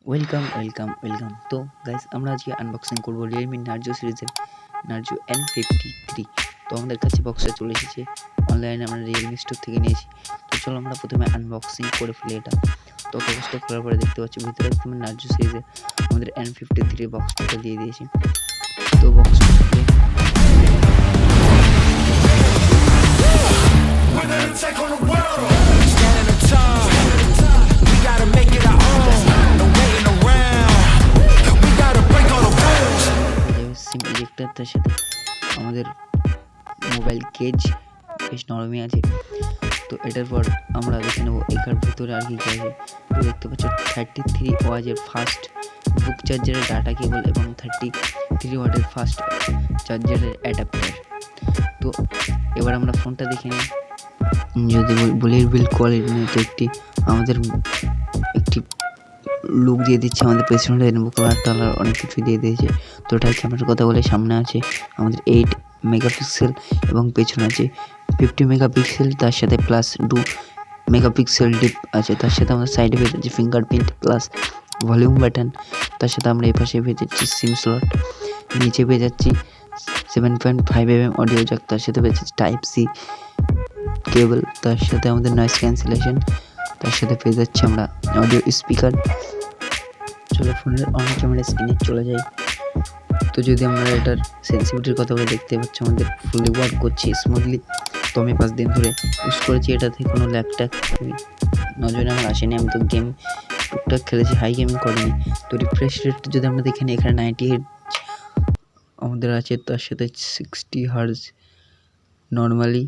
Welcome. তো guys, আমরা আজকে আনবক্সিং করব realme narzo সিরিজের narzo n53। তো আমাদের কাছে বক্সটা চলে এসেছে অনলাইনে, আমরা realme স্টোর থেকে নিয়েছি। তো চলো আমরা প্রথমে আনবক্সিং করে ফেলি এটা। তো বক্সটা খোলার পরে দেখতে পাচ্ছি ভিতরে একদম narzo সিরিজের আমাদের n53 বক্সটা দিয়ে দিয়েছি। তো বক্সটা সিম ইজেক্টরটার সাথে আমাদের মোবাইল কেজ বেশ নরমই আছে। তো এটার পর আমরা দেখে নেবো এখার ভিতরে আর কি আছে। তো দেখতে পাচ্ছ 33 ওয়াজের ফাস্ট বুক চার্জারের ডাটা কেবল এবং 33 ওয়াটের ফাস্ট চার্জারের অ্যাডাপ্টার। তো এবার আমরা ফোনটা দেখে নিই। যদি বলি বিল্ড কোয়ালিটি নিয়ে, তো আমাদের একটি লুক দিয়ে দিচ্ছে, আমাদের পেছনে রেনবো কালার টালার অনেক কিছু দিয়ে দিয়েছে। তো এটা ক্যামেরার কথা বলে সামনে আছে আমাদের 8 মেগাপিক্সেল এবং পেছনে আছে 50 মেগাপিক্সেল, তার সাথে প্লাস 2 মেগাপিক্সেল ডিপ আছে। তার সাথে আমাদের সাইডে পেয়ে যাচ্ছে ফিঙ্গারপ্রিন্ট প্লাস ভলিউম বাটন। তার সাথে আমরা এই পাশে পেয়ে যাচ্ছি সিম স্লট, নিচে পেয়ে যাচ্ছি 7.5 mm অডিও জ্যাক, তার সাথে পেয়ে যাচ্ছি টাইপ সি কেবল, তার সাথে আমাদের নয়েজ ক্যান্সেলেশন, তার সাথে পেয়ে যাচ্ছি আমরা অডিও স্পিকার। চলো ফোনের অন ক্যামেরা স্ক্রিনে চলে যাই। তো যদি আমরা এটার সেন্সিটিভিটির কথা বলে দেখতে পাচ্ছি আমাদের ফুলি ওয়ার্ক করছে স্মুথলি। তো আমি 5 দিন ধরে ইউজ করেছি, এটাতে কোনো ল্যাগট্যাগ নজরে আমার আসেনি। আমি তো গেম টুকটাক খেলেছি, হাই গেমিং করিনি। তো রিফ্রেশ রেট যদি আমরা দেখি এখানে 98 আমাদের আছে, তার সাথে 60 হার্জ নর্মালি